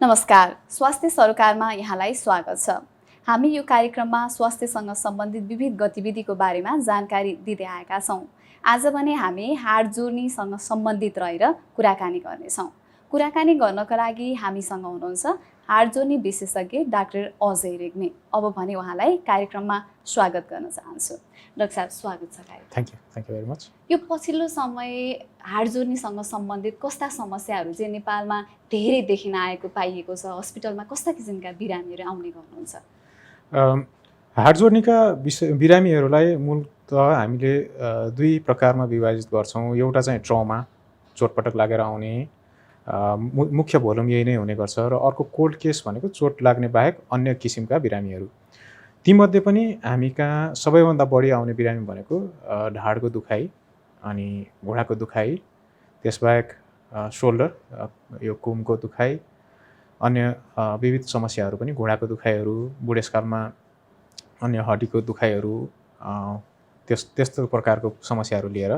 नमस्कार, स्वास्थ्य सरोकारमा यहाँलाई स्वागत छ। हामी यो कार्यक्रममा स्वास्थ्यसँग सम्बन्धित विविध गतिविधिको बारेमा जानकारी दिँदै आएका छौँ। आज भने हामी हाड जोर्नीसँग सम्बन्धित रहेर कुराकानी गर्नेछौँ। कुराकानी गर्नको लागि हामीसँग हुनुहुन्छ हाड जोर्नी विशेषज्ञ डाक्टर अजय रेग्मी। अब भने उहाँलाई कार्यक्रममा स्वागत गर्न चाहन्छु। डाक्टर साहब, स्वागत छ कार्यक्रम। Thank you very much. यो पछिल्लो समय हाड जोर्नीसँग सम्बन्धित कस्ता समस्याहरू चाहिँ नेपालमा धेरै देखिन आएको पाइएको छ? हस्पिटलमा कस्ता किसिमका बिरामीहरू आउने गर्नुहुन्छ? हाड जोर्नीका बिरामीहरूलाई मूलतः हामीले दुई प्रकारमा विभाजित गर्छौँ। एउटा चाहिँ ट्रमा, चोटपटक लागेर आउने, मुख्य भोल्युम यही नै हुने गर्छ, र अर्को कोल्ड केस भनेको चोट लाग्ने बाहेक अन्य किसिमका बिरामीहरू। तीमध्ये पनि हामी कहाँ सबैभन्दा बढी आउने बिरामी भनेको ढाडको दुखाइ, अनि घुँडाको दुखाइ, त्यसबाहेक सोल्डर यो कुमको दुखाइ, अन्य विविध समस्याहरू पनि घुँडाको दुखाइहरू, बुढेसकालमा अन्य हड्डीको दुखाइहरू, त्यस्तो प्रकारको समस्याहरू लिएर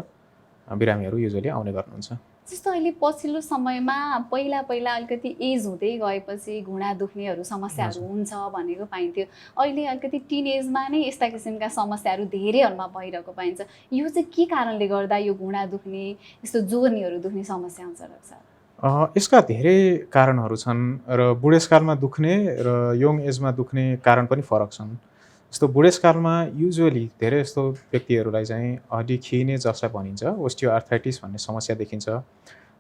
बिरामीहरू युजुअली आउने गर्नुहुन्छ। जस्तो अहिले पछिल्लो समयमा पहिला अलिकति एज हुँदै गएपछि घुँडा दुख्नेहरू समस्याहरू हुन्छ भनेको पाइन्थ्यो। अहिले अलिकति टिन एजमा नै यस्ता किसिमका समस्याहरू धेरैहरूमा भइरहेको पाइन्छ। यो चाहिँ के कारणले गर्दा यो घुँडा दुख्ने, यस्तो जोर्नीहरू दुख्ने समस्या हुन्छ डाक्टर? यसका धेरै कारणहरू छन्, र बुढेसकालमा दुख्ने र यङ एजमा दुख्ने कारण पनि फरक छन्। जस्तो बुढेसकालमा युजुअली धेरै जस्तो व्यक्तिहरूलाई चाहिँ हड्डी खिने जसलाई भनिन्छ ओस्टियोआर्थराइटिस भन्ने समस्या देखिन्छ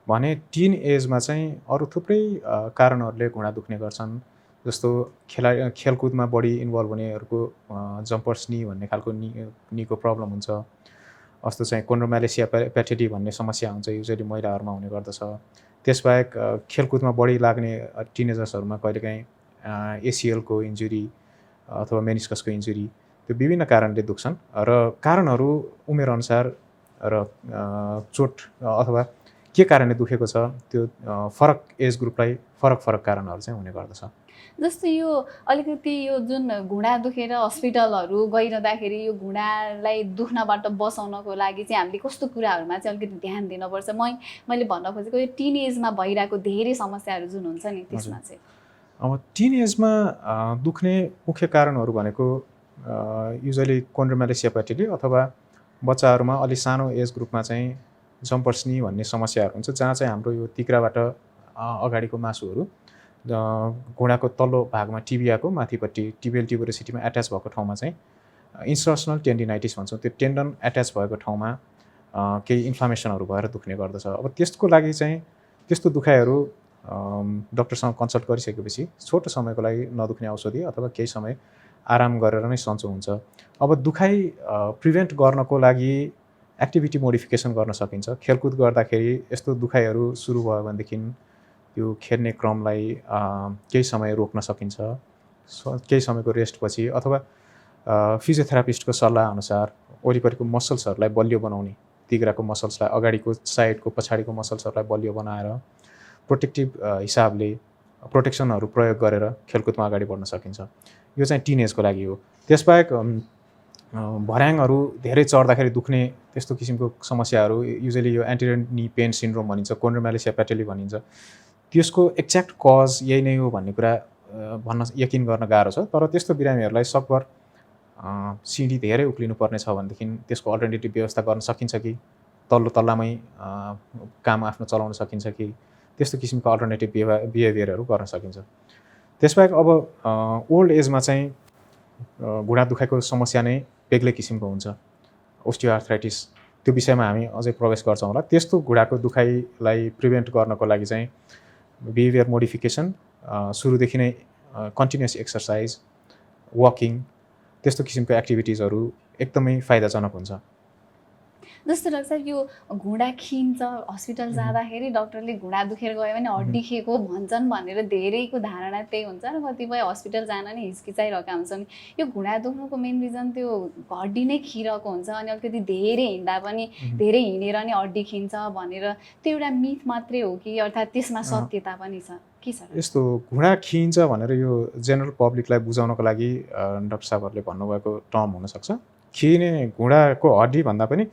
भने टिन एजमा चाहिँ अरू थुप्रै कारणहरूले घुँडा दुख्ने गर्छन्। जस्तो खेलकुदमा बढी इन्भल्भ हुनेहरूको जम्पर्स नी भन्ने खालको नीको प्रब्लम हुन्छ। जस्तो चाहिँ कोन्ड्रोम्यालेसिया प्याटेटी भन्ने समस्या हुन्छ, युजुअली महिलाहरूमा हुने गर्दछ। त्यसबाहेक खेलकुदमा बढी लाग्ने टिनेजर्सहरूमा कहिलेकाहीँ एसिएलको इन्जुरी अथवा मेनिस्कसको इन्जुरी, त्यो विभिन्न कारणले दुख्छन्, र कारणहरू उमेरअनुसार र चोट अथवा के कारणले दुखेको छ त्यो फरक एज ग्रुपलाई फरक कारणहरू चाहिँ हुने गर्दछ। जस्तो यो अलिकति यो जुन घुँडा दुखेर हस्पिटलहरू गइरहँदाखेरि यो घुँडालाई दुख्नबाट बचाउनको लागि चाहिँ हामीले कस्तो कुराहरूमा चाहिँ अलिकति ध्यान दिनुपर्छ? मैले भन्न खोजेको यो टिन एजमा भइरहेको धेरै समस्याहरू जुन हुन्छ नि त्यसमा चाहिँ। अब टिन एजमा दुख्ने मुख्य कारणहरू भनेको युजुअली कोन्ड्रोम्यालेसिया प्याटेटी अथवा बच्चाहरूमा अलि सानो एज ग्रुपमा चाहिँ जम्पर्स नी भन्ने समस्याहरू हुन्छ, जहाँ चाहिँ हाम्रो यो तिग्राबाट अगाडिको मासुहरू घुँडाको तल्लो भागमा टिबियाको माथिपट्टि टिबियल ट्युबरोसिटीमा एट्याच भएको ठाउँमा चाहिँ इन्सर्सनल टेन्डिनाइटिस भन्छौँ, त्यो टेन्डन एट्याच भएको ठाउँमा केही इन्फ्लामेसनहरू भएर दुख्ने गर्दछ। अब त्यसको लागि चाहिँ त्यस्तो दुखाइहरू डक्टरसँग कन्सल्ट गरिसकेपछि छोटो समयको लागि नदुख्ने औषधि अथवा केही समय आराम गरेर नै सन्चो हुन्छ। अब दुखाइ प्रिभेन्ट गर्नको लागि एक्टिभिटी मोडिफिकेसन गर्न सकिन्छ। खेलकुद गर्दाखेरि यस्तो दुखाइहरू सुरु भयो भनेदेखि त्यो खेल्ने क्रमलाई केही समय रोक्न सकिन्छ, केही समयको रेस्टपछि, अथवा फिजियोथेरापिस्टको सल्लाह अनुसार वरिपरिको मसल्सहरूलाई बलियो बनाउने, तिग्राको मसल्सलाई अगाडिको साइडको पछाडिको मसल्सहरूलाई बलियो बनाएर प्रोटेक्टिभ हिसाबले प्रोटेक्सनहरू प्रयोग गरेर खेलकुदमा अगाडि बढ्न सकिन्छ। यो चाहिँ टिन एजको लागि हो। त्यसबाहेक भर्याङहरू धेरै चढ्दाखेरि दुख्ने त्यस्तो किसिमको समस्याहरू युजुअली यो एन्टेरियर नी पेन सिन्ड्रोम भनिन्छ, कोन्ड्रोम्यालेसिया प्याटेटी भनिन्छ, त्यसको एक्ज्याक्ट कज यही नै हो भन्ने कुरा भन्न यकिन गर्न गाह्रो छ। तर त्यस्तो बिरामीहरूलाई सकभर सिडी धेरै उक्लिनु पर्ने छ भनेदेखि त्यसको अल्टरनेटिभ व्यवस्था गर्न सकिन्छ कि तल्लो तल्लामै काम आफ्नो चलाउन सकिन्छ कि त्यस्तो किसिमको अल्टरनेटिभ बिहेभियरहरू गर्न सकिन्छ। त्यसबाहेक अब ओल्ड एजमा चाहिँ घुँडा दुखाइको समस्या नै बेग्लै किसिमको हुन्छ, ओस्टियोआर्थराइटिस, त्यो विषयमा हामी अझै प्रवेश गर्छौँ होला। त्यस्तो घुँडाको दुखाइलाई प्रिभेन्ट गर्नको लागि चाहिँ बिहेभियर मोडिफिकेसन, सुरुदेखि नै कन्टिन्युस एक्सर्साइज, वकिङ, त्यस्तो किसिमको एक्टिभिटिजहरू एकदमै फाइदाजनक हुन्छ। जस्तो लाग्छ यो घुँडा खिन्छ, हस्पिटल जाँदाखेरि डक्टरले घुँडा दुखेर गयो भने हड्डी खिएको भन्छन् भनेर धेरैको धारणा त्यही हुन्छ, र कतिपय हस्पिटल जान नै हिचकिचाइरहेका हुन्छन्। यो घुँडा दुख्नुको मेन रिजन त्यो हड्डी नै खिरहेको हुन्छ, अनि अलिकति धेरै हिँड्दा पनि धेरै हिँडेर नै हड्डी खिन्छ भनेर त्यो एउटा मिथ मात्रै हो कि अर्थात् त्यसमा सत्यता पनि छ? यस्तो घुँडा खिन्छ भनेर यो जेनरल पब्लिकलाई बुझाउनको लागि डाक्टर साहबहरूले भन्नुभएको टर्म हुनसक्छ। खिने घुँडाको हड्डी भन्दा पनि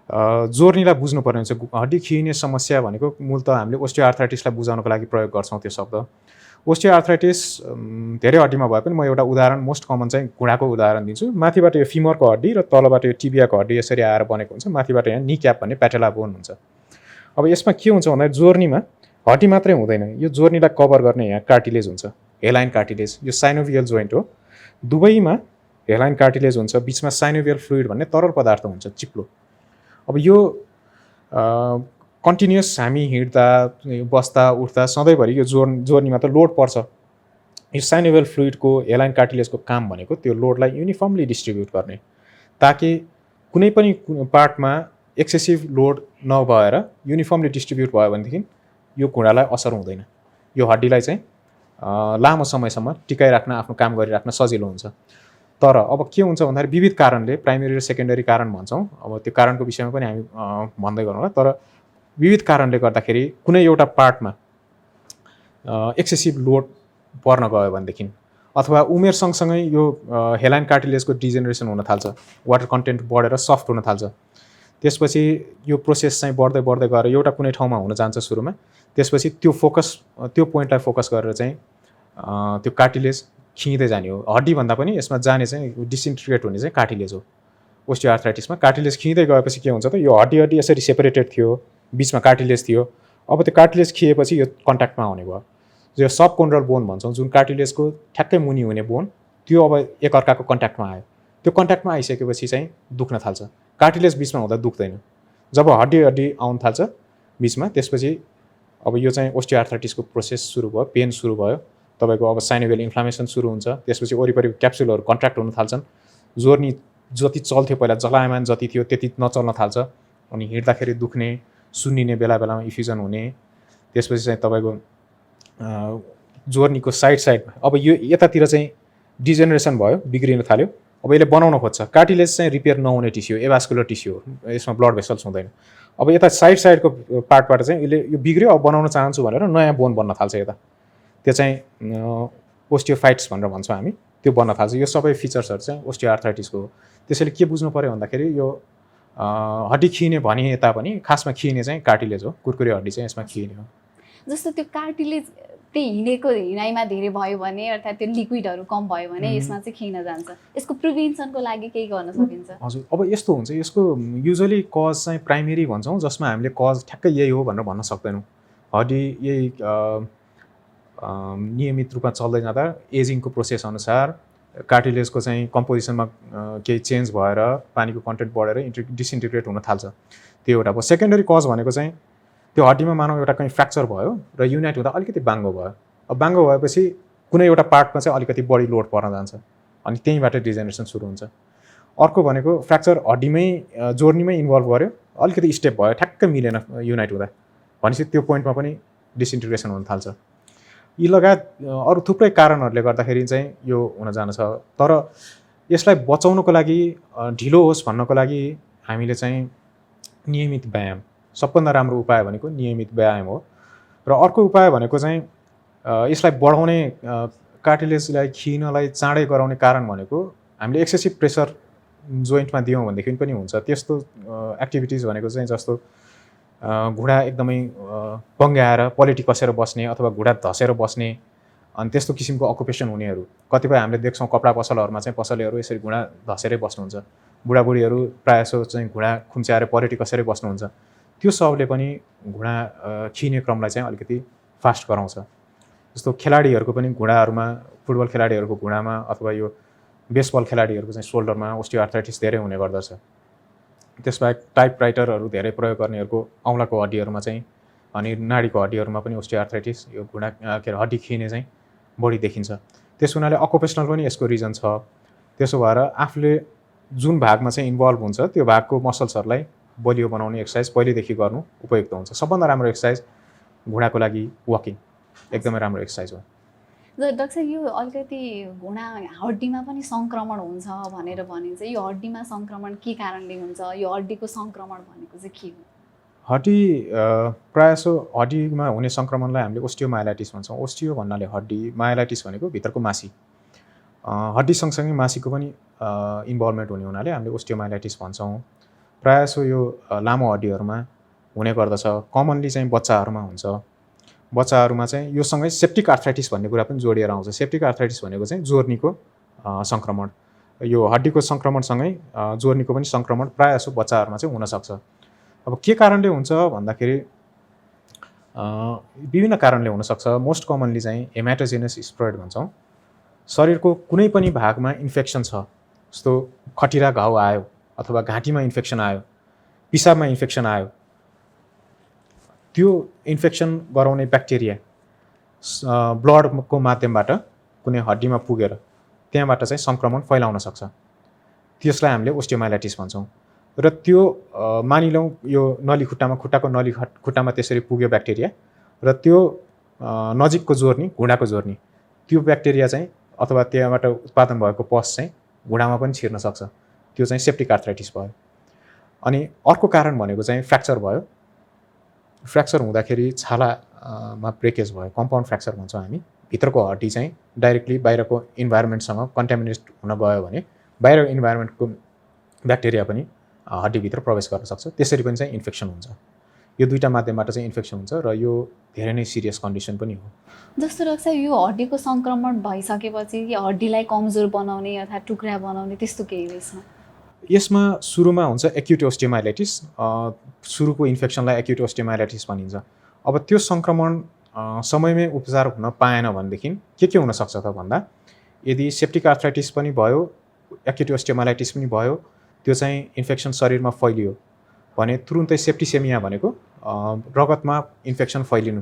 जोर्नीलाई बुझ्नुपर्ने हुन्छ। हड्डी खिने समस्या भनेको मूलतः हामीले ओस्टियोआर्थराइटिसलाई बुझाउनको लागि प्रयोग गर्छौँ त्यो शब्द। ओस्टियोआर्थराइटिस धेरै हड्डीमा भए पनि म एउटा उदाहरण मोस्ट कमन चाहिँ घुँडाको उदाहरण दिन्छु। माथिबाट यो फिमरको हड्डी र तलबाट यो टिबियाको हड्डी यसरी आएर बनेको हुन्छ। माथिबाट यहाँ नी क्याप भन्ने प्याटेला बोन हुन्छ। अब यसमा के हुन्छ भन्दाखेरि जोर्नीमा हड्डी मात्रै हुँदैन, यो जोर्नीलाई कभर गर्ने यहाँ कार्टिलेज हुन्छ, हेलाइन कार्टिलेज। यो साइनोभियल जोइन्ट हो, दुवैमा हेलाइन कार्टिलेज हुन्छ, बिचमा साइनोभियल फ्लुइड भन्ने तरल पदार्थ हुन्छ, चिप्लो। अब यो कन्टिन्युस हामी हिँड्दा बस्दा उठ्दा सधैँभरि यो जोर्नीमा त लोड पर्छ। यो साइनोभियल फ्लुइडको हेलाइन कार्टिलेजको काम भनेको त्यो लोडलाई युनिफर्मली डिस्ट्रिब्युट गर्ने, ताकि कुनै पनि पार्टमा एक्सेसिभ लोड नभएर युनिफर्मली डिस्ट्रिब्युट भयो भनेदेखि यो घुँडालाई असर हुँदैन। यो हड्डीलाई चाहिँ लामो समयसम्म टिकाइराख्न, आफ्नो काम गरिराख्न सजिलो हुन्छ। तर अब के हुन्छ भन्दाखेरि विविध कारणले, प्राइमेरी र सेकेन्डरी कारण भन्छौँ, अब त्यो कारणको विषयमा पनि हामी भन्दै गरौँ होला। तर विविध कारणले गर्दाखेरि कुनै एउटा पार्टमा एक्सेसिभ लोड पर्न गयो भनेदेखि, अथवा उमेर सँगसँगै यो हेलाइन कार्टिलेजको डिजेनरेसन हुन थाल्छ, वाटर कन्टेन्ट बढेर सफ्ट हुन थाल्छ। त्यसपछि यो प्रोसेस चाहिँ बढ्दै बढ्दै गएर एउटा कुनै ठाउँमा हुन जान्छ सुरुमा। त्यसपछि त्यो पोइन्टलाई फोकस गरेर चाहिँ त्यो कार्टिलेज खिँदै जाने हो। हड्डीभन्दा पनि यसमा जाने चाहिँ डिसइन्टिग्रेट हुने चाहिँ कार्टिलेज हो। ओस्टियोआर्थराइटिसमा कार्टिलेज खिँदै गएपछि के हुन्छ त, यो हड्डी यसरी सेपरेटेड थियो, बिचमा कार्टिलेज थियो। अब त्यो कार्टिलेज खिएपछि यो कन्ट्याक्टमा आउने भयो। जो सबकोन्ड्रल बोन भन्छौँ, जुन कार्टिलेजको ठ्याक्कै मुनि हुने बोन, त्यो अब एकअर्काको कन्ट्याक्टमा आयो। त्यो कन्ट्याक्टमा आइसकेपछि चाहिँ दुख्न थाल्छ। कार्टिलेज बिचमा हुँदा दुख्दैन। जब हड्डी आउन थाल्छ बिचमा, त्यसपछि अब यो चाहिँ ओस्टियोआर्थराइटिसको प्रोसेस सुरु भयो, पेन सुरु भयो। तपाईँको अब साइनोभियल इन्फ्लामेसन सुरु हुन्छ। त्यसपछि वरिपरि क्याप्सुलहरू कन्ट्र्याक्ट हुन थाल्छन्। जोर्नी जति चल्थ्यो पहिला, जलायमान जति थियो त्यति नचल्न थाल्छ। अनि हिँड्दाखेरि दुख्ने, सुन्निने, बेला बेलामा इफ्युजन हुने। त्यसपछि चाहिँ तपाईँको जोर्नीको साइडमा अब यो यतातिर चाहिँ डिजेनरेसन भयो, बिग्रिन थाल्यो। अब यसले बनाउन खोज्छ। कार्टिलेज चाहिँ रिपेयर नहुने टिस्यु, एभास्कुलर टिस्यु हो, यसमा ब्लड भेसल्स हुँदैन। अब यता साइडको पार्टबाट चाहिँ यसले यो बिग्रियो, अब बनाउन चाहन्छु भनेर नयाँ बोन बन्न थाल्छ यता। त्यो चाहिँ ओस्टियोफाइट्स भनेर भन्छौँ हामी, त्यो बन्न थाल्छ। यो सबै फिचर्सहरू चाहिँ ओस्टियोआर्थराइटिसको हो। त्यसैले के बुझ्नु पऱ्यो भन्दाखेरि यो हड्डी खिने भने तापनि खासमा खिने चाहिँ कार्टिलेज हो। कुरकुरे हड्डी चाहिँ यसमा खिने हो। जस्तो त्यो कार्टिलेज त्यही हिँडेको हिँडाइमा धेरै भयो भने, अर्थात् त्यो लिक्विडहरू कम भयो भने यसमा चाहिँ खिन जान्छ। यसको प्रिभेन्सनको लागि केही गर्न सकिन्छ? हजुर, अब यस्तो हुन्छ, यसको युजली कज चाहिँ प्राइमेरी भन्छौँ, जसमा हामीले कज ठ्याक्कै यही हो भनेर भन्न सक्दैनौँ। हड्डी यही नियमित रूपमा चल्दै जाँदा एजिङको प्रोसेस अनुसार कार्टिलेजको चाहिँ कम्पोजिसनमा केही चेन्ज भएर पानीको कन्टेन्ट बढेर डिसइन्टिग्रेट हुन थाल्छ। त्यो एउटा भयो। सेकेन्डरी कज भनेको चाहिँ त्यो हड्डीमा मानव एउटा कहीँ फ्र्याक्चर भयो र युनाइट हुँदा अलिकति बाङ्गो भयो। अब बाङ्गो भएपछि कुनै एउटा पार्टमा चाहिँ अलिकति बढी लोड पर्न जान्छ, अनि त्यहीँबाट डिजेनरेसन सुरु हुन्छ। अर्को भनेको फ्र्याक्चर हड्डीमै जोर्नीमै इन्भल्भ गर्यो, अलिकति स्टेप भयो, ठ्याक्कै मिलेन युनाइट हुँदा, भनेपछि त्यो पोइन्टमा पनि डिसइन्टिग्रेसन हुन थाल्छ। यी लगायत अरू थुप्रै कारणहरूले गर्दाखेरि चाहिँ यो हुन जान्छ। तर यसलाई बचाउनको लागि, ढिलो होस् भन्नको लागि हामीले चाहिँ नियमित व्यायाम, सबभन्दा राम्रो उपाय भनेको नियमित व्यायाम हो। र अर्को उपाय भनेको चाहिँ यसलाई बढाउने, कार्टिलेजलाई खिनलाई चाँडै गराउने कारण भनेको हामीले एक्सेसिभ प्रेसर जोइन्टमा दियौँ भनेदेखि पनि हुन्छ। त्यस्तो एक्टिभिटिज भनेको चाहिँ जस्तो घुँडा एकदमै पङ्ग्याएर पलेटी कसेर बस्ने अथवा घुँडा धसेर बस्ने, अनि त्यस्तो किसिमको अकुपेसन हुनेहरू कतिपय हामीले देख्छौँ। कपडा पसलहरूमा चाहिँ पसलेहरू यसरी घुँडा धसेरै बस्नुहुन्छ। बुढाबुढीहरू प्रायःसो चाहिँ घुँडा खुम्च्याएर पलेटी कसेरै बस्नुहुन्छ। त्यो सबले पनि घुँडा खिने क्रमलाई चाहिँ अलिकति फास्ट गराउँछ। जस्तो खेलाडीहरूको पनि घुँडाहरूमा, फुटबल खेलाडीहरूको घुँडामा अथवा यो बेसबल खेलाडीहरूको चाहिँ सोल्डरमा ओस्टियोआर्थराइटिस धेरै हुने गर्दछ। त्यसबाहेक टाइपराइटरहरू धेरै प्रयोग गर्नेहरूको औँलाको हड्डीहरूमा चाहिँ, अनि नाडीको हड्डीहरूमा पनि ओस्टियोआर्थराइटिस, यो घुँडा हड्डी खिने चाहिँ बढी देखिन्छ। त्यस हुनाले अकुपेसनल पनि यसको रिजन छ। त्यसो भएर आफूले जुन भागमा चाहिँ इन्भल्भ हुन्छ त्यो भागको मसल्सहरूलाई बलियो बनाउने एक्सर्साइज पहिलेदेखि गर्नु उपयुक्त हुन्छ। सबभन्दा राम्रो एक्सर्साइज घुँडाको लागि वकिङ एकदमै राम्रो एक्सर्साइज हो। डाक्टर साहब, यो अलिकति घुँडा हड्डीमा पनि सङ्क्रमण हुन्छ भनेर भनिन्छ। यो हड्डीमा सङ्क्रमण के कारणले हुन्छ? यो हड्डीको सङ्क्रमण भनेको चाहिँ के हो? हड्डी प्रायःसो हड्डीमा हुने सङ्क्रमणलाई हामीले ओस्टियोमाइलाइटिस भन्छौँ। ओस्टियो भन्नाले हड्डी, माइलाइटिस भनेको भित्रको मासी। हड्डी सँगसँगै मासीको पनि इन्भल्भमेन्ट हुने हुनाले हामीले ओस्टियोमाइलाइटिस भन्छौँ। प्रायःसो यो लामो हड्डीहरूमा हुने गर्दछ। कमनली चाहिँ बच्चाहरूमा हुन्छ। बच्चाहरूमा चाहिँ योसँगै सेप्टिक आर्थराइटिस भन्ने कुरा पनि जोडिएर आउँछ। सेप्टिक आर्थराइटिस भनेको चाहिँ जोर्नीको सङ्क्रमण, यो हड्डीको सङ्क्रमणसँगै जोर्नीको पनि सङ्क्रमण प्रायः जसो बच्चाहरूमा चाहिँ हुनसक्छ। अब के कारणले हुन्छ भन्दाखेरि विभिन्न कारणले हुनसक्छ। मोस्ट कमनली चाहिँ हेमाटोजेनस स्प्रेड भन्छौँ। शरीरको कुनै पनि भागमा इन्फेक्सन छ, जस्तो खटिरा घाउ आयो अथवा घाँटीमा इन्फेक्सन आयो, पिसाबमा इन्फेक्सन आयो, त्यो इन्फेक्सन गराउने ब्याक्टेरिया ब्लडको माध्यमबाट कुनै हड्डीमा पुगेर त्यहाँबाट चाहिँ सङ्क्रमण फैलाउन सक्छ। त्यसलाई हामीले ओस्टियोमाइलाइटिस भन्छौँ। र त्यो मानिलौँ यो नली खुट्टामा, खुट्टाको नली खुट्टामा त्यसरी पुग्यो ब्याक्टेरिया, र त्यो नजिकको जोर्नी, घुँडाको जोर्नी, त्यो ब्याक्टेरिया चाहिँ अथवा त्यहाँबाट उत्पादन भएको पस चाहिँ घुँडामा पनि छिर्न सक्छ। त्यो चाहिँ सेप्टिक आर्थराइटिस भयो। अनि अर्को कारण भनेको चाहिँ फ्र्याक्चर भयो। फ्र्याक्चर हुँदाखेरि छालामा ब्रेकेज भयो, कम्पाउन्ड फ्र्याक्चर भन्छौँ हामी। भित्रको हड्डी चाहिँ डाइरेक्टली बाहिरको इन्भाइरोमेन्टसँग कन्ट्यामिनेट हुन गयो भने बाहिर इन्भाइरोमेन्टको ब्याक्टेरिया पनि हड्डीभित्र प्रवेश गर्न सक्छ। त्यसरी पनि चाहिँ इन्फेक्सन हुन्छ। यो दुईटा माध्यमबाट चाहिँ इन्फेक्सन हुन्छ र यो धेरै नै सिरियस कन्डिसन पनि हो। जस्तो लाग्छ यो हड्डीको सङ्क्रमण भइसकेपछि हड्डीलाई कमजोर बनाउने अथवा टुक्रा बनाउने त्यस्तो केही रहेछ? यसमा सुरुमा हुन्छ एक्युट ओस्टियोमाइलाइटिस। सुरुको इन्फेक्सनलाई एक्युट ओस्टियोमाइलाइटिस भनिन्छ। अब त्यो सङ्क्रमण समयमै उपचार हुन पाएन भनेदेखि के हुनसक्छ त भन्दा, यदि सेप्टिक आर्थराइटिस पनि भयो, एक्युट ओस्टियोमाइलाइटिस पनि भयो, त्यो चाहिँ इन्फेक्सन शरीरमा फैलियो भने तुरुन्तै सेप्टिसेमिया भनेको रगतमा इन्फेक्सन फैलिनु,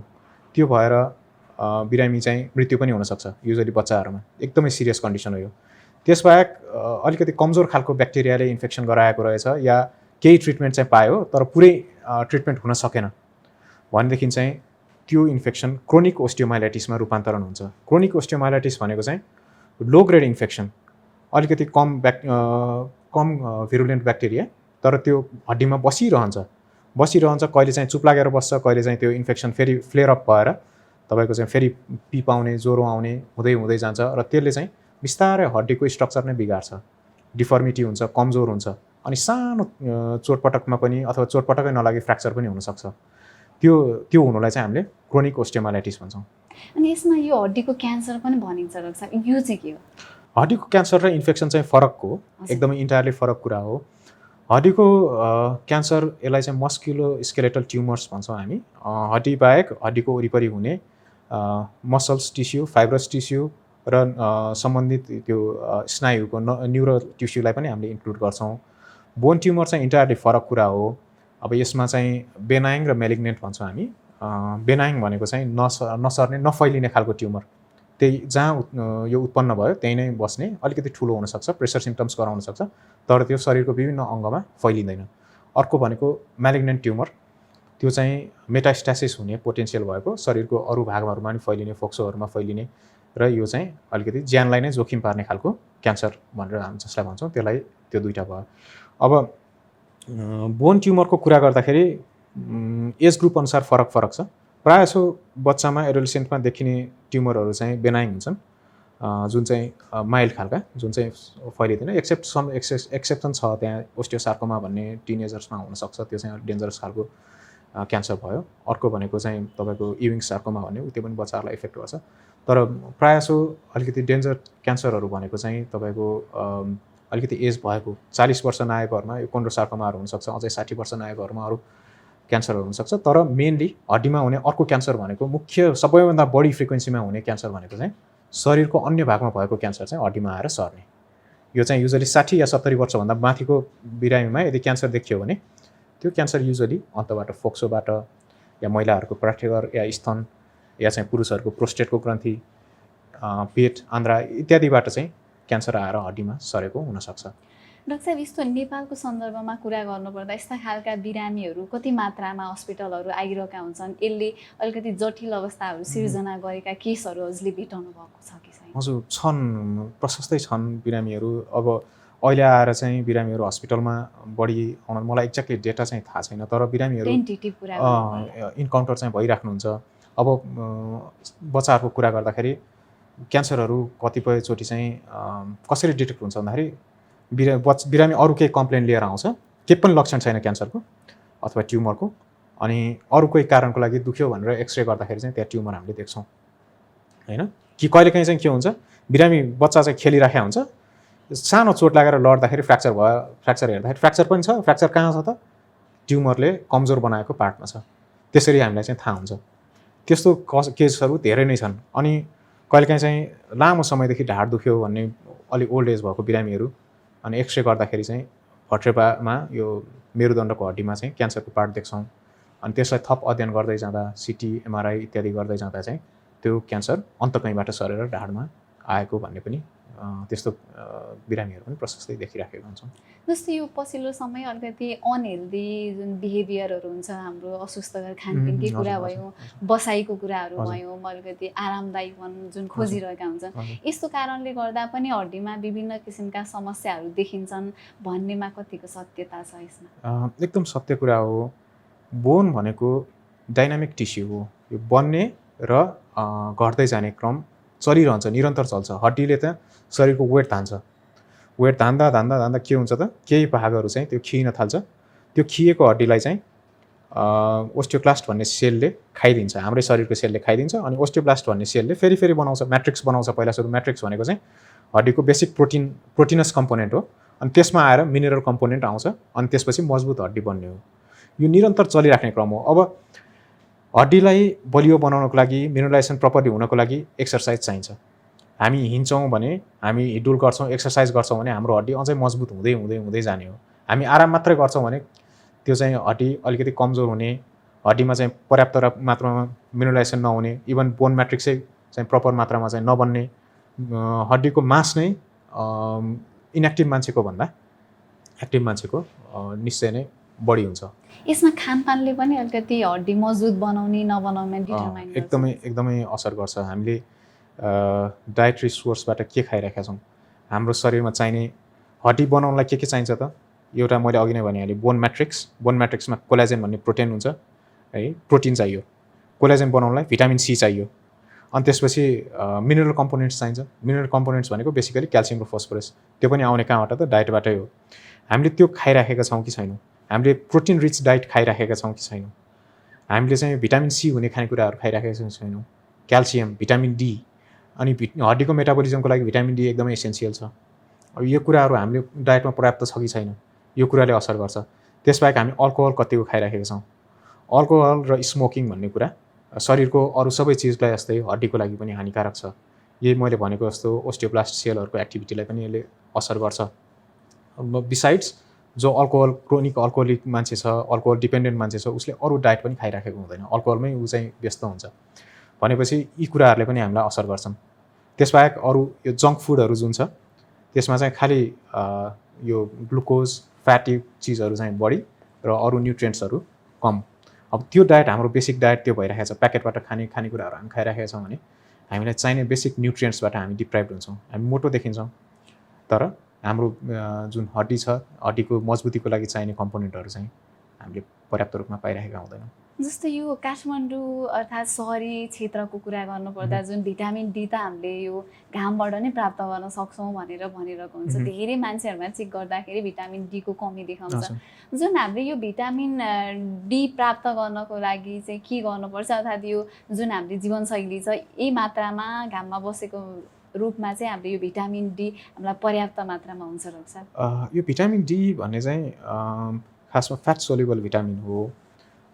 त्यो भएर बिरामी चाहिँ मृत्यु पनि हुनसक्छ। युजली बच्चाहरूमा एकदमै सिरियस कन्डिसन हो यो। त्यसबाहेक अलिकति कमजोर खालको ब्याक्टेरियाले इन्फेक्सन गराएको रहेछ या केही ट्रिटमेन्ट चाहिँ पायो तर पुरै ट्रिटमेन्ट हुन सकेन भनेदेखि चाहिँ त्यो इन्फेक्सन क्रोनिक ओस्टियोमाइलाइटिसमा रूपान्तरण हुन्छ। क्रोनिक ओस्टियोमाइलाइटिस भनेको चाहिँ लो ग्रेड इन्फेक्सन, अलिकति कम भिरुलेन्ट ब्याक्टेरिया, तर त्यो हड्डीमा बसिरहन्छ, कहिले चाहिँ चुप लागेर बस्छ, कहिले चाहिँ त्यो इन्फेक्सन फेरि फ्लेयर अप भएर तपाईँको चाहिँ फेरि पिप आउने, ज्वरो आउने हुँदै जान्छ र त्यसले चाहिँ बिस्तारै हड्डीको स्ट्रक्चर नै बिगार्छ, डिफर्मिटी हुन्छ, कमजोर हुन्छ। अनि सानो चोटपटकमा पनि अथवा चोटपटकै नलागी फ्र्याक्चर पनि हुनसक्छ। त्यो हुनुलाई चाहिँ हामीले क्रोनिक ओस्टियोमाइलाइटिस भन्छौँ। अनि यसमा यो हड्डीको क्यान्सर पनि भनिन्छ रहेछ, यो चाहिँ के हो? हड्डीको क्यान्सर र इन्फेक्सन चाहिँ फरकको हो, एकदमै इन्टायरली फरक कुरा हो। हड्डीको क्यान्सर, यसलाई चाहिँ मस्कुलो स्केलेटल ट्युमर्स भन्छौँ हामी। हड्डी बाहेक हड्डीको वरिपरि हुने मसल्स टिस्यु, फाइब्रस टिस्यु र सम्बन्धित त्यो स्नायुको न्युरो टिस्युलाई पनि हामीले इन्क्लुड गर्छौँ। बोन ट्युमर चाहिँ इन्टायरली फरक कुरा हो। अब यसमा चाहिँ बेनाइङ र मेलिग्नेन्ट भन्छौँ हामी। बेनाइङ भनेको चाहिँ नसर्ने, नफैलिने खालको ट्युमर, त्यही जहाँ यो उत्पन्न भयो त्यही नै बस्ने, अलिकति ठुलो हुनसक्छ, प्रेसर सिम्पटम्स गराउन सक्छ, तर त्यो शरीरको विभिन्न अङ्गमा फैलिँदैन। अर्को भनेको म्यालिग्नेन्ट ट्युमर, त्यो चाहिँ मेटास्टासिस हुने पोटेन्सियल भएको, शरीरको अरू भागहरूमा पनि फैलिने, फोक्सोहरूमा फैलिने, र यो चाहिँ अलिकति ज्यानलाई नै जोखिम पार्ने खालको क्यान्सर भनेर हामी जसलाई भन्छौँ, त्यसलाई त्यो दुईवटा भयो। अब बोन ट्युमरको कुरा गर्दाखेरि एज ग्रुप अनुसार फरक छ। प्रायः जसो बच्चामा, एडोलेसेन्टमा देखिने ट्युमरहरू चाहिँ बेनाइङ हुन्छन्, जुन चाहिँ माइल्ड खालका, जुन चाहिँ फैलिँदैन। एक्सेप्सन छ त्यहाँ, ओस्टियोसार्कोमा भन्ने टिनेजर्समा हुनसक्छ, त्यो चाहिँ डेन्जरस खालको क्यान्सर भयो। अर्को भनेको चाहिँ तपाईँको इविङ सार्कोमा भन्ने, त्यो पनि बच्चाहरूलाई इफेक्ट गर्छ। तर प्रायः जसो अलिकति डेन्जर क्यान्सरहरू भनेको चाहिँ तपाईँको अलिकति एज भएको 40 वर्ष नआएकोहरूमा यो कोन्ड्रोसार्कोमाहरू हुनसक्छ, अझै 60 वर्ष नआएकोहरूमा अरू क्यान्सरहरू हुनसक्छ। तर मेनली हड्डीमा हुने अर्को क्यान्सर भनेको, मुख्य सबैभन्दा बढी फ्रिक्वेन्सीमा हुने क्यान्सर भनेको चाहिँ शरीरको अन्य भागमा भएको क्यान्सर चाहिँ हड्डीमा आएर सर्ने। यो चाहिँ युजली 60 या 70 वर्षभन्दा माथिको बिरामीमा यदि क्यान्सर देखियो भने त्यो क्यान्सर युजली अन्तबाट, फोक्सोबाट, या महिलाहरूको प्राठेगर या स्तन, या चाहिँ पुरुषहरूको प्रोस्टेटको ग्रन्थि, पेट, आन्द्रा इत्यादिबाट चाहिँ क्यान्सर आएर हड्डीमा सरेको हुनसक्छ। डाक्टर साहब, यस्तो नेपालको सन्दर्भमा कुरा गर्नुपर्दा यस्ता खालका बिरामीहरू कति मात्रामा हस्पिटलहरू आइरहेका हुन्छन्? यसले अलिकति जटिल अवस्थाहरू सिर्जना गरेका केसहरू हजुरले भेटाउनु भएको छ कि छैन? हजुर, छन्, प्रशस्तै छन् बिरामीहरू। अब अहिले आएर चाहिँ बिरामीहरू हस्पिटलमा बढी आउन, मलाई एक्ज्याक्टली डेटा चाहिँ थाहा छैन, तर बिरामीहरू इन्काउन्टर चाहिँ भइराख्नुहुन्छ। अब बच्चाहरूको कुरा गर्दाखेरि क्यान्सरहरू कतिपयचोटि चाहिँ कसरी डिटेक्ट हुन्छ भन्दाखेरि बिरामी अरू केही कम्प्लेन लिएर आउँछ, केही पनि लक्षण छैन क्यान्सरको अथवा ट्युमरको, अनि अरू कोही कारणको लागि दुख्यो भनेर एक्सरे गर्दाखेरि चाहिँ त्यहाँ ट्युमर हामीले देख्छौँ हैन। कि कहिलेकाहीँ चाहिँ के हुन्छ, बिरामी बच्चा चाहिँ खेलिराखेको हुन्छ, सानो चोट लागेर लड्दाखेरि फ्र्याक्चर भयो, फ्र्याक्चर हेर्दाखेरि फ्र्याक्चर पनि छ, फ्र्याक्चर कहाँ छ त, ट्युमरले कमजोर बनाएको पार्टमा छ। त्यसरी हामीलाई चाहिँ थाहा हुन्छ। त्यस्तो केसहरू धेरै नै छन्। अनि कहिलेकाहीँ चाहिँ लामो समयदेखि ढाड दुख्यो भन्ने अलि ओल्ड एज भएको बिरामीहरू अनि एक्सरे गर्दाखेरि चाहिँ भट्रेपामा यो मेरुदण्डको हड्डीमा चाहिँ क्यान्सरको पार्ट देख्छौँ। अनि त्यसलाई थप अध्ययन गर्दै जाँदा सिटी एमआरआई इत्यादि गर्दै जाँदा चाहिँ त्यो क्यान्सर अन्तकैँबाट सरेर ढाडमा आएको भन्ने पनि त्यस्तो बिरामीहरू पनि प्रशस्तै देखिराखेका हुन्छौँ। जस्तै यो पछिल्लो समय अलिकति अनहेल्दी जुन बिहेभियरहरू हुन्छ हाम्रो, अस्वस्थकर खानपिनकै कुरा भयो, बसाइको कुराहरू भयो, अलिकति आरामदायीपन जुन खोजिरहेका हुन्छन्, यस्तो कारणले गर्दा पनि हड्डीमा विभिन्न किसिमका समस्याहरू देखिन्छन् भन्नेमा कतिको सत्यता छ यसमा? एकदम सत्य कुरा हो। बोन भनेको डाइनामिक टिस्यु हो। यो बन्ने र घट्दै जाने क्रम चलिरहन्छ, निरन्तर चल्छ। हड्डीले त शरीरको वेट तान्छ, वेट तान्दा तान्दा तान्दा के हुन्छ त, केही भागहरू चाहिँ त्यो खिइन थाल्छ। त्यो खिएको हड्डीलाई चाहिँ ओस्टियोक्लास्ट भन्ने सेलले खाइदिन्छ, हाम्रै शरीरको सेलले खाइदिन्छ। अनि ओस्टियोब्लास्ट भन्ने सेलले फेरि फेरि बनाउँछ, म्याट्रिक्स बनाउँछ। पहिला सुरु म्याट्रिक्स भनेको चाहिँ हड्डीको बेसिक प्रोटिनस कम्पोनेन्ट हो। अनि त्यसमा आएर मिनरल कम्पोनेन्ट आउँछ, अनि त्यसपछि मजबुत हड्डी बन्ने हो। यो निरन्तर चलिराख्ने क्रम हो। अब हड्डीलाई बलियो बनाउनको लागि, मिनरलाइजेसन प्रपरली हुनको लागि एक्सर्साइज चाहिन्छ। हामी हिँड्छौँ भने, हामी हिडुल गर्छौँ, एक्सर्साइज गर्छौँ भने हाम्रो हड्डी अझै मजबुत हुँदै हुँदै हुँदै जाने हो। हामी आराम मात्रै गर्छौँ भने त्यो चाहिँ हड्डी अलिकति कमजोर हुने, हड्डीमा चाहिँ पर्याप्त मात्रामा मिनरलाइजेसन नहुने, इभन बोन म्याट्रिक्सै चाहिँ प्रपर मात्रामा चाहिँ नबन्ने, हड्डीको मास नै इनएक्टिभ मान्छेको भन्दा एक्टिभ मान्छेको निश्चय नै बढी हुन्छ। यसमा खानपानले पनि अलिकति हड्डी मजबुत बनाउने नबनाउने डिटरमाइन गर्छ? एकदमै असर गर्छ। हामीले डायट्री सोर्सबाट के खाइरहेका छौँ, हाम्रो शरीरमा चाहिने हड्डी बनाउनलाई के चाहिन्छ त, एउटा मैले अघि नै भनिहालेँ बोन म्याट्रिक्समा कोलाजेन भन्ने प्रोटिन हुन्छ है, प्रोटिन चाहियो। कोलाजेन बनाउनलाई भिटामिन सी चाहियो। अनि त्यसपछि मिनरल कम्पोनेन्ट्स चाहिन्छ। मिनरल कम्पोनेन्ट्स भनेको बेसिकली क्याल्सियम र फस्फोरस। त्यो पनि आउने कहाँबाट त, डाइटबाटै हो। हामीले त्यो खाइराखेका छौँ कि छैनौँ, हामीले प्रोटिन रिच डाइट खाइराखेका छौँ कि छैनौँ, हामीले चाहिँ भिटामिन सी हुने खानेकुराहरू खाइराखेका छौँ कि छैनौँ, क्याल्सियम, भिटामिन डी, अनि हड्डीको मेटाबोलिजमको लागि भिटामिन डी एकदमै एसेन्सियल छ। अब यो कुराहरू हामीले डाइटमा पर्याप्त छ कि छैन, यो कुराले असर गर्छ। त्यसबाहेक हामी अल्कोहल कतिको खाइराखेका छौँ। अल्कोहल र स्मोकिङ भन्ने कुरा शरीरको अरू सबै चिजलाई जस्तै हड्डीको लागि पनि हानिकारक छ। यही मैले भनेको जस्तो ओस्टियोब्लास्ट सेलहरूको एक्टिभिटीलाई पनि यसले असर गर्छ। बिसाइड्स जो अल्कोहल क्रोनिक अल्कोहोलिक मान्छे छ, अल्कोहल डिपेन्डेन्ट मान्छे छ, उसले अरू डाइट पनि खाइराखेको हुँदैन, अल्कोहलमै ऊ चाहिँ व्यस्त हुन्छ भनेपछि यी कुराहरूले पनि हामीलाई असर गर्छन्। त्यसबाहेक अरू यो जङ्क फुडहरू जुन छ त्यसमा चाहिँ खालि यो ग्लुकोज फ्याटी चिजहरू चाहिँ बढी र अरू न्युट्रिएन्ट्सहरू कम। अब त्यो डाइट हाम्रो बेसिक डाइट त्यो भइरहेको छ, प्याकेटबाट खानेकुराहरू हामी खाइरहेका छौँ भने हामीलाई चाहिने बेसिक न्युट्रिएन्ट्सबाट हामी डिप्राइभ्ड हुन्छौँ, हामी मोटो देखिन्छौँ। तर हाम्रो जुन हड्डी छ, हड्डीको मजबुतीको लागि चाहिने कम्पोनेन्टहरू चाहिँ हामीले पर्याप्त रूपमा पाइरहेका हुँदैनौँ। जस्तै यो काठमाडौँ अर्थात् सहरी क्षेत्रको कुरा गर्नुपर्दा जुन भिटामिन डी त हामीले यो घामबाट नै प्राप्त गर्न सक्छौँ भनेर भनिरहेको हुन्छ। धेरै मान्छेहरूमा चेक गर्दाखेरि भिटामिन डी को कमी देखाउँछ। जुन हामीले यो भिटामिन डी प्राप्त गर्नको लागि चाहिँ के गर्नुपर्छ, अर्थात् यो जुन हाम्रो जीवनशैली छ यही मात्रामा घाममा बसेको रूपमा चाहिँ हामीले यो भिटामिन डी हामीलाई पर्याप्त मात्रामा हुन्छ रक्सा? यो भिटामिन डी भन्ने चाहिँ खासमा फ्याट सोल्युबल भिटामिन हो।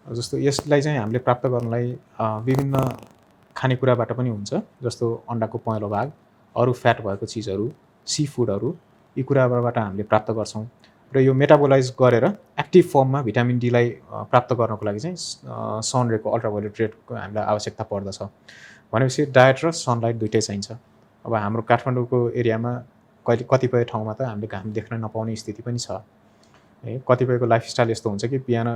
जस्तो यसलाई चाहिँ हामीले प्राप्त गर्नलाई विभिन्न खानेकुराबाट पनि हुन्छ, जस्तो अन्डाको पहेँलो भाग, अरू फ्याट भएको चिजहरू, सी फुडहरू, यी कुराबाट हामीले प्राप्त गर्छौँ। र यो मेटाबोलाइज गरेर एक्टिभ फर्ममा भिटामिन डीलाई प्राप्त गर्नको लागि चाहिँ सनरेको अल्ट्राभायोलेट रेडको हामीलाई आवश्यकता पर्दछ। भनेपछि डायट र सनलाइट दुइटै चाहिन्छ। अब हाम्रो काठमाडौँको एरियामा कतिपय ठाउँमा त हामीले घाम देख्न नपाउने स्थिति पनि छ है। कतिपयको लाइफस्टाइल यस्तो हुन्छ कि बिहान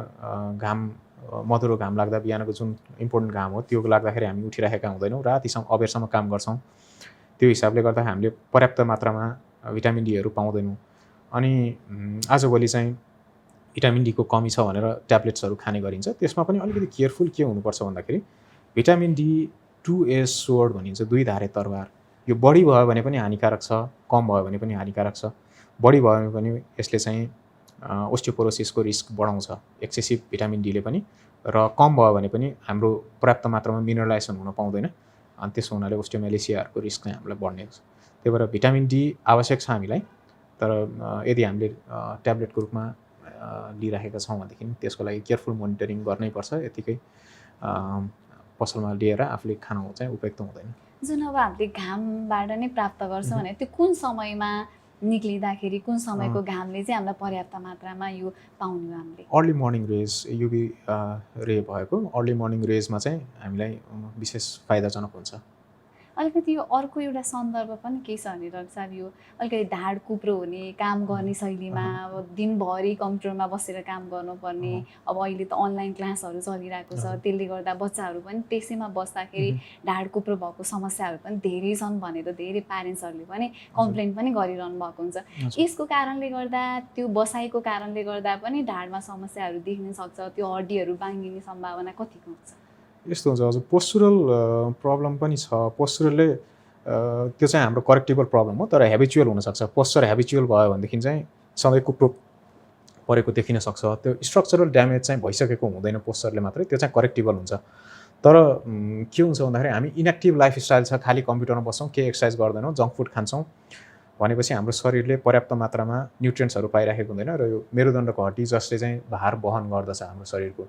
घाम मधुरो घाम लाग्दा, बिहानको जुन इम्पोर्टेन्ट घाम हो त्यो लाग्दाखेरि हामी उठिरहेका हुँदैनौँ, रातिसम्म अबेरसम्म काम गर्छौँ। त्यो हिसाबले गर्दा हामीले पर्याप्त मात्रामा भिटामिन डीहरू पाउँदैनौँ। अनि आजभोलि चाहिँ भिटामिन डीको कमी छ भनेर ट्याब्लेट्सहरू खाने गरिन्छ। त्यसमा पनि अलिकति केयरफुल के हुनुपर्छ भन्दाखेरि भिटामिन डी 2A सोर्ड भनिन्छ, दुई धारे तरवार। यो बढी भयो भने पनि हानिकारक छ, कम भयो भने पनि हानिकारक छ। बढी भयो भने पनि यसले चाहिँ ओस्टियोपोरोसिसको रिस्क बढाउँछ एक्सेसिभ भिटामिन डीले पनि, र कम भयो भने पनि हाम्रो पर्याप्त मात्रामा मिनरलाइजेसन हुन पाउँदैन, अनि त्यसो हुनाले ओस्टियोमेलेसियाहरूको रिस्क चाहिँ हामीलाई बढ्ने हुन्छ। त्यही भएर भिटामिन डी आवश्यक छ हामीलाई, तर यदि हामीले ट्याब्लेटको रूपमा लिइराखेका छौँ भनेदेखि त्यसको लागि केयरफुल मोनिटरिङ गर्नैपर्छ। यतिकै पसलमा लिएर आफूले खान चाहिँ उपयुक्त हुँदैन। जुन अब हामीले घामबाट नै प्राप्त गर्छौँ भने त्यो कुन समयमा निक्लिँदाखेरि कुन समयको घामले चाहिँ हामीलाई पर्याप्त मात्रामा यो पाउने हो? हामीले अर्ली मर्निङ रेज, युभी रे भएको अर्ली मर्निङ रेजमा चाहिँ हामीलाई विशेष फाइदाजनक हुन्छ। अलिकति यो अर्को एउटा सन्दर्भ पनि के छ भने डाक्टर साहब, यो अलिकति ढाड कुप्रो हुने, काम गर्ने शैलीमा अब दिनभरि कम्प्युटरमा बसेर काम गर्नुपर्ने, अब अहिले त अनलाइन क्लासहरू चलिरहेको छ, त्यसले गर्दा बच्चाहरू पनि त्यसैमा बस्दाखेरि ढाड कुप्रो भएको समस्याहरू पनि धेरै छन् भनेर धेरै प्यारेन्ट्सहरूले पनि कम्प्लेन पनि गरिरहनु भएको हुन्छ। यसको कारणले गर्दा, त्यो बसाइको कारणले गर्दा पनि ढाडमा समस्याहरू देख्न सक्छ, त्यो हड्डीहरू बाङ्गिने सम्भावना कतिको हुन्छ? यस्तो हुन्छ हजुर, पोस्चुरल प्रब्लम पनि छ। पोस्चुरलले त्यो चाहिँ हाम्रो करेक्टेबल प्रब्लम हो, तर हेबिचुअल हुनसक्छ। पोस्चर हेबिचुअल भयो भनेदेखि चाहिँ सधैँ कुप्रो परेको देखिन सक्छ। त्यो स्ट्रक्चरल ड्यामेज चाहिँ भइसकेको हुँदैन पोस्चरले मात्रै, त्यो चाहिँ करेक्टेबल हुन्छ। तर के हुन्छ भन्दाखेरि हामी इनएक्टिभ लाइफस्टाइल छ, खालि कम्प्युटरमा बस्छौँ, केही एक्सर्साइज गर्दैनौँ, जङ्क फुड खान्छौँ भनेपछि हाम्रो शरीरले पर्याप्त मात्रामा न्युट्रिएन्ट्सहरू पाइरहेको हुँदैन, र यो मेरुदण्डको हड्डी जसले चाहिँ भार वहन गर्दछ हाम्रो शरीरको,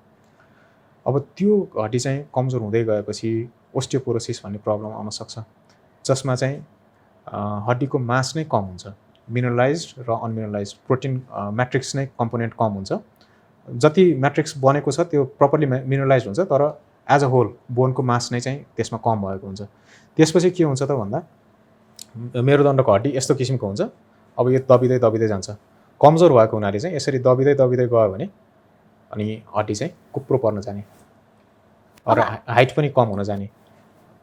अब त्यो हड्डी चाहिँ कमजोर हुँदै गएपछि ओस्टियोपोरोसिस भन्ने प्रब्लम आउन सक्छ, जसमा चाहिँ हड्डीको मास नै कम हुन्छ, मिनरलाइज्ड र अनमिनरलाइज्ड प्रोटिन म्याट्रिक्स नै कम्पोनेन्ट कम हुन्छ। जति म्याट्रिक्स बनेको छ त्यो प्रपरली मिनरलाइज्ड हुन्छ, तर एज अ होल बोनको मास नै चाहिँ त्यसमा कम भएको हुन्छ। त्यसपछि के हुन्छ त भन्दा मेरुदण्डको हड्डी यस्तो किसिमको हुन्छ, अब यो दबिँदै दबिँदै जान्छ। कमजोर भएको हुनाले चाहिँ यसरी दबिँदै दबिँदै गयो भने अनि हड्डी चाहिँ कुप्रो पर्न जाने र हाइट पनि कम हुन जाने,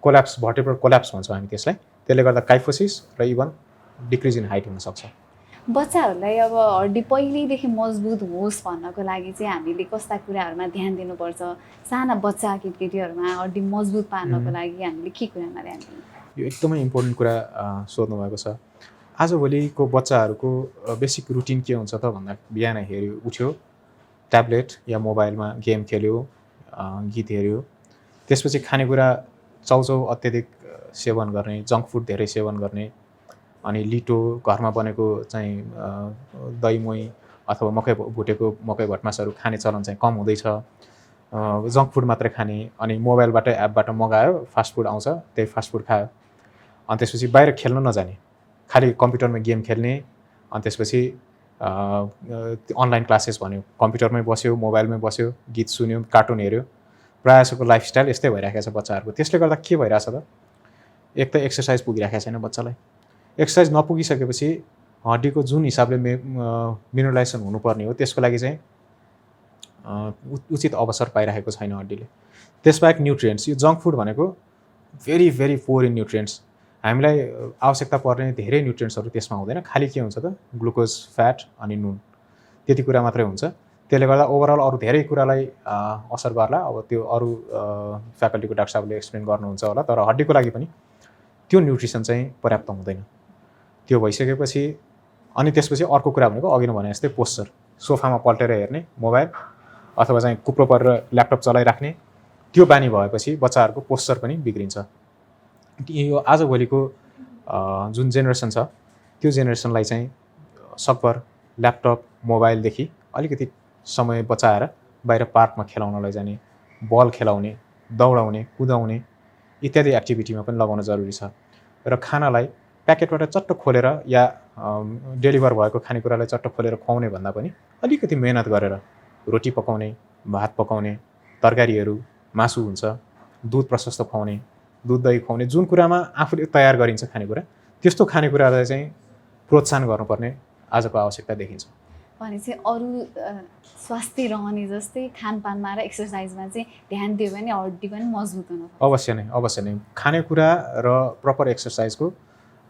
कोल्याप्स, भर्टिब्रल कोल्याप्स भन्छौँ हामी त्यसलाई। त्यसले गर्दा काइफोसिस र इभन डिक्रिज इन हाइट हुनसक्छ। बच्चाहरूलाई अब हड्डी पहिल्यैदेखि मजबुत होस् भन्नको लागि चाहिँ हामीले कस्ता कुराहरूमा ध्यान दिनुपर्छ? साना बच्चा केटीकेटीहरूमा हड्डी मजबुत पार्नको लागि हामीले के कुरामा ध्यान दिनु? यो एकदमै इम्पोर्टेन्ट कुरा सोध्नु भएको छ। आजभोलिको बच्चाहरूको बेसिक रुटिन के हुन्छ त भन्दा बिहान हेऱ्यो, उठ्यो, ट्याब्लेट या मोबाइलमा गेम खेल्यो, गीत हेऱ्यो, त्यसपछि खानेकुरा चाउचाउ अत्याधिक सेवन गर्ने, जङ्क फुड धेरै सेवन गर्ने, अनि लिटो, घरमा बनेको चाहिँ दही मोही अथवा मकै भुटेको मकै भटमासहरू खाने चलन चाहिँ कम हुँदैछ। जङ्क फुड मात्रै खाने, अनि मोबाइलबाट एपबाट मगायो, फास्ट फुड आउँछ, त्यही फास्ट फुड खायो, अनि त्यसपछि बाहिर खेल्न नजाने, खालि कम्प्युटरमा गेम खेल्ने, अनि त्यसपछि अनलाइन क्लासेस भन्यो, कम्प्युटरमै बस्यो, मोबाइलमै बस्यो, गीत सुन्यो, कार्टुन हेऱ्यो, प्रायः जसोको लाइफस्टाइल यस्तै भइरहेको छ बच्चाहरूको। त्यसले गर्दा के भइरहेछ त, एक त एक्सर्साइज पुगिरहेको छैन बच्चालाई। एक्सर्साइज नपुगिसकेपछि हड्डीको जुन हिसाबले मिनरलाइजेसन हुनुपर्ने हो त्यसको लागि चाहिँ उचित अवसर पाइरहेको छैन हड्डीले। त्यसबाहेक न्युट्रिएन्ट्स, यो जङ्क फुड भनेको very very pore in nutrients. हामीलाई आवश्यकता पर्ने धेरै न्युट्रिएन्ट्सहरू त्यसमा हुँदैन, खालि के हुन्छ त ग्लुकोज, फ्याट अनि नुन, त्यति कुरा मात्रै हुन्छ। त्यसले गर्दा ओभरअल अरू धेरै कुरालाई असर गर्ला। अब त्यो अरू फ्याकल्टीको डाक्टर साहबले एक्सप्लेन गर्नुहुन्छ होला, तर हड्डीको लागि पनि त्यो न्युट्रिसन चाहिँ पर्याप्त हुँदैन। त्यो भइसकेपछि अनि त्यसपछि अर्को कुरा भनेको अघि नै भने जस्तै पोस्चर, सोफामा पल्टेर हेर्ने, मोबाइल अथवा चाहिँ कुप्रो परेर ल्यापटप चलाइराख्ने, त्यो बानी भएपछि बच्चाहरूको पोस्चर पनि बिग्रिन्छ। यो आजभोलिको जुन जेनेरेसन छ त्यो जेनेरेसनलाई चाहिँ सकभर ल्यापटप, मोबाइलदेखि अलिकति समय बचाएर बाहिर पार्कमा खेलाउन लैजाने, बल खेलाउने, दौडाउने, कुदाउने इत्यादि एक्टिभिटीमा पनि लगाउन जरुरी छ। र खानालाई प्याकेटबाट चट्ट खोलेर या डेलिभर भएको खानेकुरालाई चट्ट खोलेर खुवाउने भन्दा पनि अलिकति मेहनत गरेर रोटी पकाउने, भात पकाउने, तरकारीहरू, मासु हुन्छ, दुध प्रशस्त खुवाउने, दुध दही खुवाउने, जुन कुरामा आफूले तयार गरिन्छ खानेकुरा, त्यस्तो खानेकुरालाई चाहिँ प्रोत्साहन गर्नुपर्ने आजको आवश्यकता देखिन्छ। भनेपछि अरू स्वास्थ्य रहने जस्तै खानपानमा र एक्सर्साइजमा चाहिँ ध्यान दियो भने हड्डी पनि मजबुत हुन सक्छ। अवश्य नै, अवश्य नै। खानेकुरा र प्रपर एक्सर्साइजको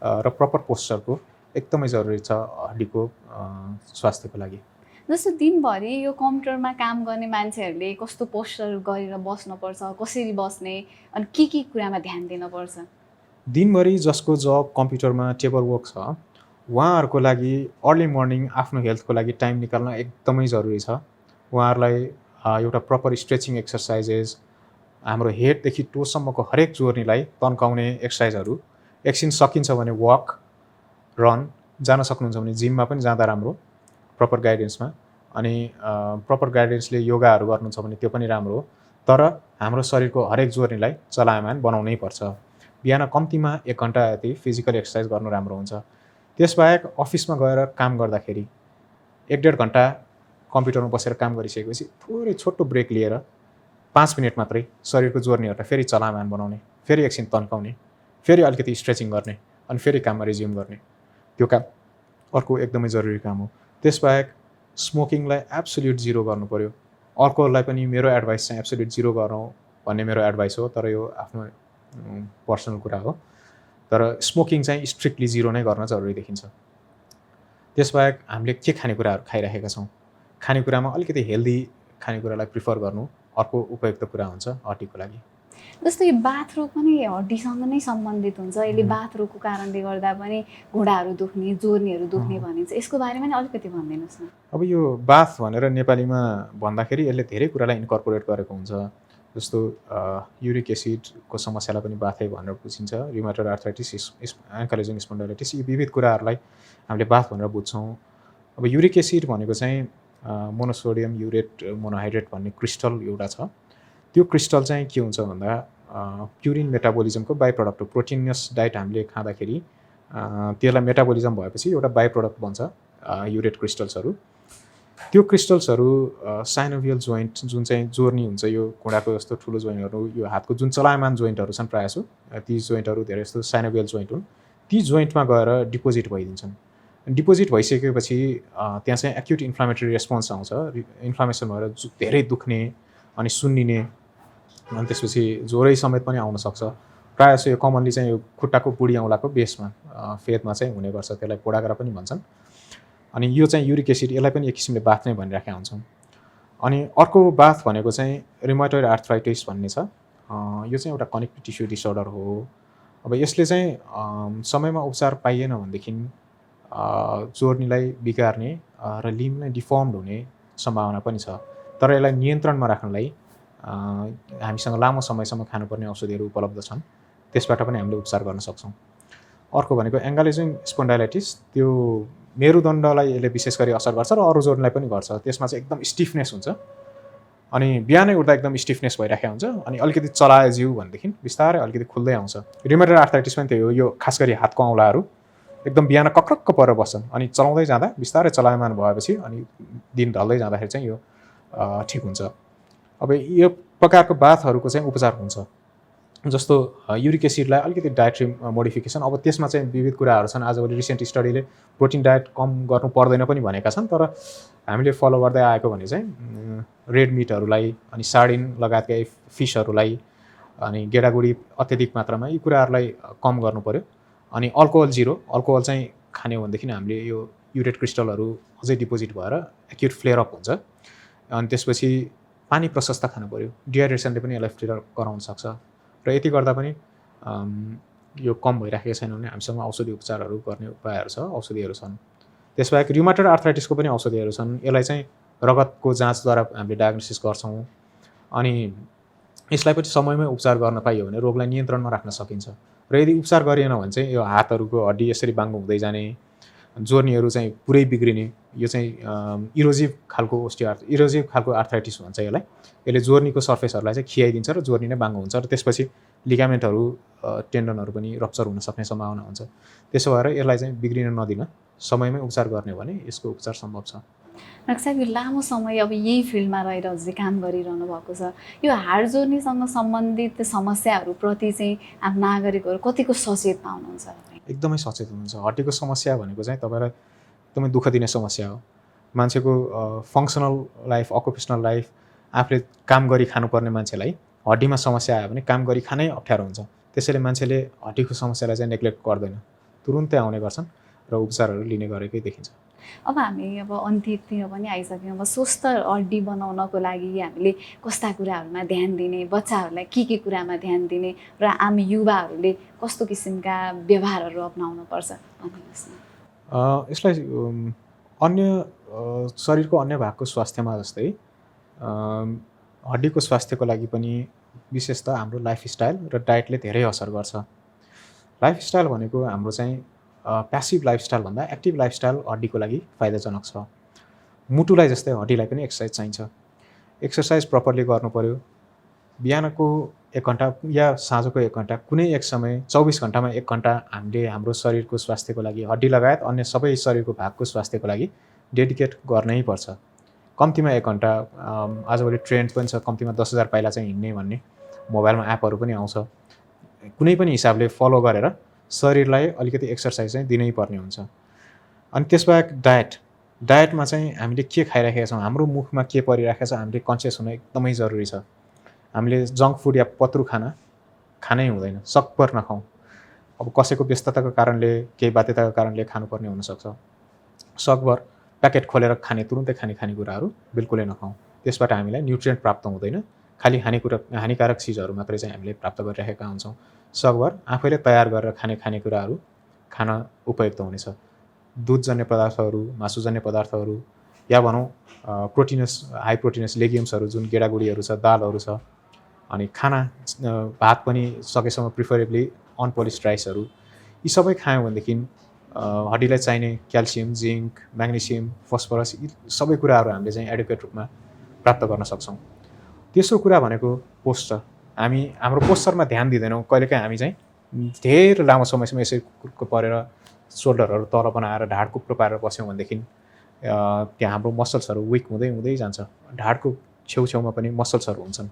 र प्रपर पोस्चरको एकदमै जरुरी छ हड्डीको स्वास्थ्यको लागि। जस्तो दिनभरि यो कम्प्युटरमा काम गर्ने मान्छेहरूले कस्तो पोस्चर गरेर बस्नुपर्छ, कसरी बस्ने, अनि के कुरामा ध्यान दिनुपर्छ? दिनभरि जसको जब कम्प्युटरमा टेबल वर्क छ उहाँहरूको लागि अर्ली मर्निङ आफ्नो हेल्थको लागि टाइम निकाल्न एकदमै जरुरी छ। उहाँहरूलाई एउटा प्रपर स्ट्रेचिङ एक्सर्साइजेस, हाम्रो हेडदेखि टोसम्मको हरेक जोर्नीलाई तन्काउने एक्सर्साइजहरू, एकछिन सकिन्छ भने वक, रन, जान सक्नुहुन्छ भने जिममा पनि जाँदा राम्रो प्रपर गाइडेन्समा। अनि प्रपर गाइडेन्सले योगाहरू गर्नुहुन्छ भने त्यो पनि राम्रो हो। तर हाम्रो शरीरको हरेक जोर्नीलाई चलायमान बनाउनै पर्छ। बिहान कम्तीमा 1 घन्टा जति फिजिकल एक्सर्साइज गर्नु राम्रो हुन्छ। त्यसबाहेक अफिसमा गएर काम गर्दाखेरि 1-1.5 घन्टा कम्प्युटरमा बसेर काम गरिसकेपछि थोरै छोटो ब्रेक लिएर 5 मिनट मात्रै शरीरको जोर्नीहरूलाई फेरि चलायमान बनाउने, फेरि एकछिन तन्काउने, फेरि अलिकति स्ट्रेचिङ गर्ने, अनि फेरि काममा रिज्युम गर्ने, त्यो काम अर्को एकदमै जरुरी काम हो। त्यसबाहेक स्मोकिङलाई एब्सोल्युट जिरो गर्नु पर्यो। अल्कोहललाई पनि मेरो एडभाइस चाहिँ एब्सोल्युट जिरो गरौँ भन्ने मेरो एडभाइस हो, तर यो आफ्नो पर्सनल कुरा हो। तर स्मोकिङ चाहिँ स्ट्रिक्टली जिरो नै गर्न जरुरी देखिन्छ। त्यसबाहेक हामीले के खानेकुराहरू खाइरहेका छौँ, खानेकुरामा अलिकति हेल्दी खानेकुरालाई प्रिफर गर्नु अर्को उपयुक्त कुरा हुन्छ हड्डीको लागि। जस्तो यो बाथरोग पनि हड्डीसँग नै सम्बन्धित हुन्छ। यसले बाथरोगको कारणले गर्दा पनि घुँडाहरू दुख्ने, जोर्नीहरू दुख्ने भनिन्छ। यसको बारेमा नि अलिकति भनिदिनुहोस् न। अब यो बाथ भनेर नेपालीमा भन्दाखेरि यसले धेरै कुरालाई इन्कर्पोरेट गरेको हुन्छ। जस्तो युरिक एसिडको समस्यालाई पनि बाथै भनेर बुझिन्छ। रुमेटोइड आर्थराइटिस, एन्काइलोजिङ स्पन्डाइलाइटिस, यी विविध कुराहरूलाई हामीले बाथ भनेर बुझ्छौँ। अब युरिक एसिड भनेको चाहिँ मोनोसोडियम युरेट मोनोहाइड्रेट भन्ने क्रिस्टल एउटा छ। त्यो क्रिस्टल चाहिँ के हुन्छ भन्दा प्युरिन मेटाबोलिजमको बाई प्रडक्ट हो। प्रोटिनियस डाइट हामीले खाँदाखेरि त्यसलाई मेटाबोलिजम भएपछि एउटा बाई प्रडक्ट बन्छ युरेट क्रिस्टल्सहरू। त्यो क्रिस्टल्सहरू साइनोभियल जोइन्ट जुन चाहिँ जोर्नी हुन्छ, यो घुँडाको जस्तो ठुलो जोइन्टहरू, यो हातको जुन चलायमान जोइन्टहरू छन् प्रायःजसो, ती जोइन्टहरू धेरै जस्तो साइनोभियल जोइन्ट हुन्। ती जोइन्टमा गएर डिपोजिट भइदिन्छन्। डिपोजिट भइसकेपछि त्यहाँ चाहिँ एक्युट इन्फ्लामेटरी रेस्पोन्स आउँछ। इन्फ्लामेसन भएर धेरै दुख्ने अनि सुन्निने, अनि त्यसपछि ज्वरै समेत पनि आउन सक्छ। प्रायःजसो यो कमनली चाहिँ यो खुट्टाको बुढी औँलाको बेसमा फेदमा चाहिँ हुने गर्छ। त्यसलाई पोडागरा पनि भन्छन्। अनि यो चाहिँ युरिक एसिड, यसलाई पनि एक किसिमले बाथ नै भनिराखेका हुन्छौँ। अनि अर्को बाथ भनेको चाहिँ रुमेटोइड आर्थराइटिस भन्ने छ। यो चाहिँ एउटा कनेक्टिभ टिस्यु डिसअर्डर हो। अब यसले चाहिँ समयमा उपचार पाइएन भनेदेखि जोर्नीलाई बिगार्ने र लिम्बलाई डिफर्म्ड हुने सम्भावना पनि छ। तर यसलाई नियन्त्रणमा राख्नलाई हामीसँग लामो समयसम्म खानुपर्ने औषधिहरू उपलब्ध छन्। त्यसबाट पनि हामीले उपचार गर्न सक्छौँ। अर्को भनेको एन्काइलोजिङ स्पन्डाइलाइटिस, त्यो मेरुदण्डलाई यसले विशेष गरी असर गर्छ र अरू जोर्नीलाई पनि गर्छ। त्यसमा चाहिँ एकदम स्टिफनेस हुन्छ, अनि बिहानै उठ्दा एकदम स्टिफनेस भइराखेको हुन्छ, अनि अलिकति चलाए जिउ भनेदेखि बिस्तारै अलिकति खुल्दै आउँछ। रुमेटोइड आर्थराइटिस पनि त्यही हो। यो खास गरी हातको औँलाहरू एकदम बिहान कक्रक्क परेर बस्छन्, अनि चलाउँदै जाँदा बिस्तारै चलायमान भएपछि अनि दिन ढल्दै जाँदाखेरि चाहिँ यो ठिक हुन्छ। अब यो प्रकारको बाथहरूको चाहिँ उपचार हुन्छ। जस्तो युरिक एसिडलाई अलिकति डायट्री मोडिफिकेसन, अब त्यसमा चाहिँ विविध कुराहरू छन्। आजभोलि रिसेन्ट स्टडीले प्रोटिन डायट कम गर्नु पर्दैन पनि भनेका छन्। तर हामीले फलो गर्दै आएको भने चाहिँ रेड मिटहरूलाई, अनि सार्डिन लगायतका फिसहरूलाई, अनि गेडागुडी अत्यधिक मात्रामा, यी कुराहरूलाई कम गर्नु पर्यो। अनि अल्कोहल जिरो, अल्कोहल चाहिँ खाने हो भनेदेखि हामीले यो युरेट क्रिस्टलहरू अझै डिपोजिट भएर एक्युट फ्लेयर अप हुन्छ। अनि त्यसपछि पानी प्रशस्त खानु पर्यो। डिहाइड्रेसनले पनि यसलाई फ्लेयर गराउन सक्छ। र यति गर्दा पनि यो कम भइराखेको छैन भने हामीसँग औषधि उपचारहरू गर्ने उपायहरू छ, औषधिहरू छन्। त्यसबाहेक रुमेटोइड आर्थराइटिसको पनि औषधिहरू छन्। यसलाई चाहिँ रगतको जाँचद्वारा हामीले डायग्नोसिस गर्छौँ। अनि यसलाई पनि समयमै उपचार गर्न पाइयो भने रोगलाई नियन्त्रणमा राख्न सकिन्छ। र यदि उपचार गरिएन भने चाहिँ यो हातहरूको हड्डी यसरी बाङ्गो हुँदै जाने, जोर्नीहरू चाहिँ पुरै बिग्रिने, यो चाहिँ इरोजिभ खालको आर्थराइटिस भन्छ यसलाई। यसले जोर्नीको सर्फेसहरूलाई चाहिँ खियाइदिन्छ र जोर्नी नै बाङ्गो हुन्छ, र त्यसपछि लिगामेन्टहरू, टेन्डनहरू पनि रप्चर हुन सक्ने सम्भावना हुन्छ। त्यसो भएर यसलाई चाहिँ बिग्रिन नदिन समयमै उपचार गर्ने भने यसको उपचार सम्भव छ। डाक्टर साहब, यो लामो समय अब यही फिल्डमा रहेर हजुरले काम गरिरहनु भएको छ। यो हाड जोर्नीसँग सम्बन्धित समस्याहरूप्रति चाहिँ हाम्रो नागरिकहरू कतिको सचेत पाउनुहुन्छ? एकदमै सचेत हुनुहुन्छ। हड्डीको समस्या भनेको चाहिँ तपाईँलाई एकदमै दुःख दिने समस्या हो। मान्छेको फङ्सनल लाइफ, अकुपेसनल लाइफ, आफूले काम गरी खानुपर्ने मान्छेलाई हड्डीमा समस्या आयो भने काम गरी खानै अप्ठ्यारो हुन्छ। त्यसैले मान्छेले हड्डीको समस्यालाई चाहिँ नेग्लेक्ट गर्दैन, तुरुन्तै आउने गर्छन् र उपचारहरू लिने गरेकै देखिन्छ। अब हामी अब अन्त्यतिर पनि आइसक्यौँ। अब स्वस्थ हड्डी बनाउनको लागि हामीले कस्ता कुराहरूमा ध्यान दिने, बच्चाहरूलाई के कुरामा ध्यान दिने, र आम युवाहरूले कस्तो किसिमका व्यवहारहरू अपनाउनु पर्छ भन्नुहोस् न। यसलाई अन्य शरीरको अन्य भागको स्वास्थ्यमा जस्तै हड्डीको स्वास्थ्यको लागि पनि विशेष त हाम्रो लाइफस्टाइल र डायटले धेरै असर गर्छ। लाइफस्टाइल भनेको हाम्रो चाहिँ प्यासिभ लाइफस्टाइल भन्दा एक्टिभ लाइफस्टाइल हड्डीको लागि फाइदाजनक छ। मुटुलाई जस्तै हड्डीलाई पनि एक्सर्साइज चाहिन्छ। एक्सर्साइज प्रपरली गर्नु पऱ्यो। बिहानको 1 घन्टा या साँझको 1 घन्टा कुनै एक समय 24 घन्टामा 1 घन्टा हामीले हाम्रो शरीरको स्वास्थ्यको लागि हड्डी लगायत अन्य सबै शरीरको भागको स्वास्थ्यको लागि डेडिकेट गर्नै पर्छ। कम्तीमा 1 घन्टा आजभोलि ट्रेन्ड पनि छ कम्तीमा 10,000 पाइला चाहिँ हिँड्ने भन्ने मोबाइलमा एपहरू पनि आउँछ। कुनै पनि हिसाबले फलो गरेर शरीरलाई अलिकति एक्सर्साइज चाहिँ दिनै पर्ने हुन्छ। अनि त्यसबाहेक डायटमा चाहिँ हामीले के खाइराखेका छौँ, हाम्रो मुखमा के परिराखेको छ हामीले कन्सियस हुन एकदमै जरुरी छ। हामीले जङ्क फुड या पत्रु खानै हुँदैन, सकभर नखाउँ। अब कसैको व्यस्तताको कारणले केही बाध्यताको कारणले खानुपर्ने हुनसक्छ। सकभर प्याकेट खोलेर खाने तुरुन्तै खाने खानेकुराहरू बिल्कुलै नखाउँ। त्यसबाट हामीलाई न्युट्रिएन्ट प्राप्त हुँदैन, खालि हानिकारक चिजहरू मात्रै चाहिँ हामीले प्राप्त गरिरहेका हुन्छौँ। सकभर आफैले तयार गरेर खाने खानेकुराहरू खान उपयुक्त हुनेछ। दुधजन्य पदार्थहरू, मासुजन्य पदार्थहरू या भनौँ हाई प्रोटिनस लेग्युम्सहरू जुन गेडागुडीहरू छ, दालहरू छ, अनि खाना भात पनि सकेसम्म प्रिफरेबली अनपोलिस्ड राइसहरू, यी सबै खायौँ भनेदेखि हड्डीलाई चाहिने क्याल्सियम, जिङ्क, म्याग्नेसियम, फस्फरस यी सबै कुराहरू हामीले चाहिँ एडुकेट रूपमा प्राप्त गर्न सक्छौँ। तेस्रो कुरा भनेको पोस्चर। हामी हाम्रो पोस्चरमा ध्यान दिँदैनौँ। कहिलेकाहीँ हामी चाहिँ धेरै लामो समयसम्म यसरी परेर सोल्डरहरू तल बनाएर ढाड कुप्रो पारेर बस्यौँ भनेदेखि त्यहाँ हाम्रो मसल्सहरू विक हुँदै जान्छ। ढाडको छेउछेउमा पनि मसल्सहरू हुन्छन्,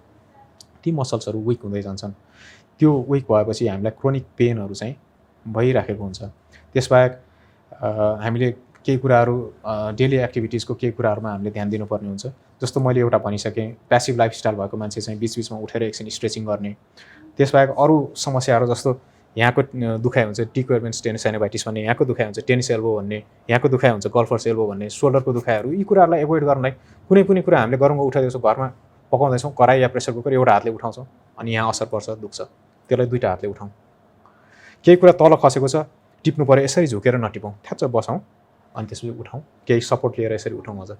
ती मसल्सहरू विक हुँदै जान्छन्। त्यो विक भएपछि हामीलाई क्रोनिक पेनहरू चाहिँ भइराखेको हुन्छ। त्यसबाहेक हामीले केही कुराहरू डेली एक्टिभिटिजको केही कुराहरूमा हामीले ध्यान दिनुपर्ने हुन्छ। जस्तो मैले एउटा भनिसकेँ, प्यासिभ लाइफस्टाइल भएको मान्छे चाहिँ बिचबिचमा उठेर एकछिन स्ट्रेचिङ गर्ने। त्यसबाहेक अरू समस्याहरू जस्तो यहाँको दुखाइ हुन्छ टिक्वेर्मेन्स टेनिसाइनोभाइटिस भन्ने, यहाँको दुखाइ हुन्छ टेनिस एल्बो भन्ने, यहाँको दुखाइ हुन्छ गल्फर्स एल्बो भन्ने, सोल्डरको दुखाइहरू, यी कुराहरूलाई एभोइड गर्नलाई कुनै कुरा हामीले गरौँ उठाइदिन्छौँ, घरमा पकाउँदैछौँ कराही या प्रेसर कुकर एउटा हातले उठाउँछौँ अनि यहाँ असर पर्छ, दुख्छ, त्यसलाई दुईटा हातले उठाउँ। केही कुरा तल खसेको छ टिप्नु पऱ्यो, यसरी झुकेर नटिपौँ, ठ्याच्च बसौँ अनि त्यसपछि उठाउँ, केही सपोर्ट लिएर यसरी उठाउँ अझ।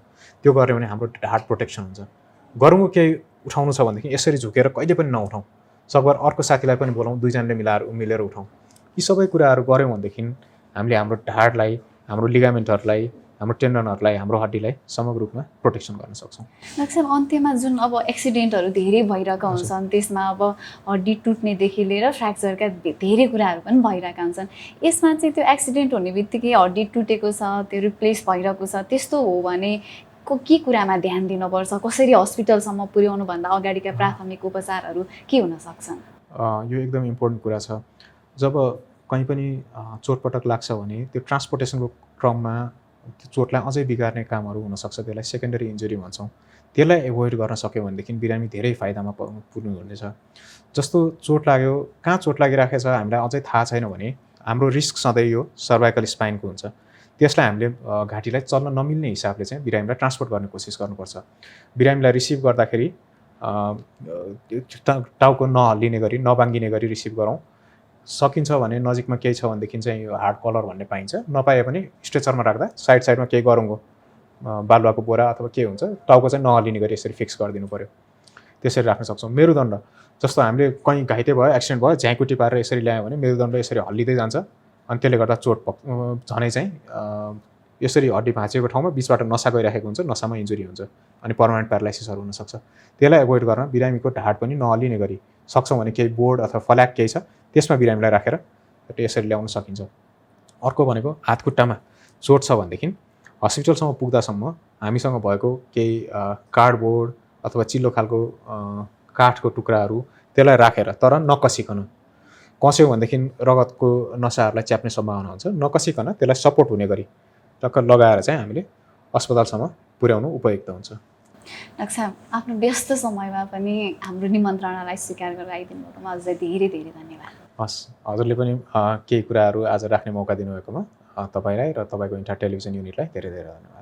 त्यो गऱ्यो भने हाम्रो हार्ट प्रोटेक्सन हुन्छ। गरौँ केही उठाउनु छ भनेदेखि यसरी झुकेर कहिले पनि नउठाउँ, सकभर अर्को साथीलाई पनि बोलाउँ, दुईजनाले मिलेर उठाउँ। यी सबै कुराहरू गऱ्यौँ भनेदेखि हामीले हाम्रो ढाडलाई, हाम्रो लिगामेन्टहरूलाई, हाम्रो टेन्डनहरूलाई, हाम्रो हड्डीलाई समग्र रूपमा प्रोटेक्सन गर्न सक्छौँ। डाक्टर साहब, अन्त्यमा जुन अब एक्सिडेन्टहरू धेरै भइरहेका हुन्छन्, त्यसमा अब हड्डी टुट्नेदेखि लिएर फ्र्याक्चरका धेरै कुराहरू पनि भइरहेका हुन्छन्, यसमा चाहिँ त्यो एक्सिडेन्ट हुने बित्तिकै हड्डी टुटेको छ, त्यो रिप्लेस भइरहेको छ, त्यस्तो हो भने के कुरामा ध्यान दिनुपर्छ? कसरी हस्पिटलसम्म पुर्याउनुभन्दा अगाडिका प्राथमिक उपचारहरू के हुन सक्छन्? यो एकदम इम्पोर्टेन्ट कुरा छ। जब कहीँ पनि चोटपटक लाग्छ भने त्यो ट्रान्सपोर्टेसनको क्रममा त्यो चोटलाई अझै बिगार्ने कामहरू हुनसक्छ, त्यसलाई सेकेन्डरी इन्जुरी भन्छौँ। त्यसलाई एभोइड गर्न सक्यो भनेदेखि बिरामी धेरै फाइदामा पुग्नु हुनेछ। जस्तो चोट लाग्यो, कहाँ चोट लागिराखेको छ हामीलाई अझै थाहा छैन भने हाम्रो रिस्क सधैँ यो सर्भाइकल स्पाइनको हुन्छ। त्यसलाई हामीले घाँटीलाई चल्न नमिल्ने हिसाबले चाहिँ बिरामीलाई ट्रान्सपोर्ट गर्ने कोसिस गर्नुपर्छ। बिरामीलाई रिसिभ गर्दाखेरि टाउको नहल्लिने गरी, नबाङ्गिने गरी रिसिभ गरौँ। सकिन्छ भने नजिकमा केही छ भनेदेखि चाहिँ यो हार्ड कलर भन्ने पाइन्छ, नपाए पनि स्ट्रेचरमा राख्दा साइडमा केही गरौँको बालुवाको बोरा अथवा के हुन्छ, टाउको चाहिँ नहल्लिने गरी यसरी फिक्स गरिदिनु पऱ्यो। त्यसरी राख्न सक्छौँ। मेरुदण्ड जस्तो हामीले कहीँ घाइते भयो, एक्सिडेन्ट भयो, झ्याकुटी पारेर यसरी ल्यायो भने मेरुदण्ड यसरी हल्लिँदै जान्छ अनि त्यसले गर्दा चोट झनै चाहिँ यसरी हड्डी भाँचिएको ठाउँमा बिचबाट नसा गइराखेको हुन्छ, नसामा इन्जुरी हुन्छ अनि पर्मानेन्ट प्यारालाइसिसहरू हुनसक्छ। त्यसलाई एभोइड गर्न बिरामीको ढाड पनि नहल्लिने गरी सक्छौँ भने केही बोर्ड अथवा फ्ल्याग केही छ त्यसमा बिरामीलाई राखेर यसरी ल्याउन सकिन्छ। अर्को भनेको हातखुट्टामा चोट छ भनेदेखि हस्पिटलसम्म पुग्दासम्म हामीसँग भएको केही कार्डबोर्ड अथवा चिल्लो खालको काठको टुक्राहरू त्यसलाई राखेर, तर नकसिकन, कस्यो भनेदेखि रगतको नसाहरूलाई च्याप्ने सम्भावना हुन्छ, नकसिकन त्यसलाई सपोर्ट हुने गरी टक्क लगाएर चाहिँ हामीले अस्पतालसम्म पुर्याउनु उपयुक्त हुन्छ। डाक्टर साहब, आफ्नो व्यस्त समयमा पनि हाम्रो निमन्त्रणालाई स्वीकार गरेर आइदिनु भएकोमा अझै धेरै धेरै धन्यवाद। हस्, हजुरले पनि केही कुराहरू आज राख्ने मौका दिनुभएकोमा तपाईँलाई र तपाईँको इन्टायर टेलिभिजन युनिटलाई धेरै धेरै धन्यवाद।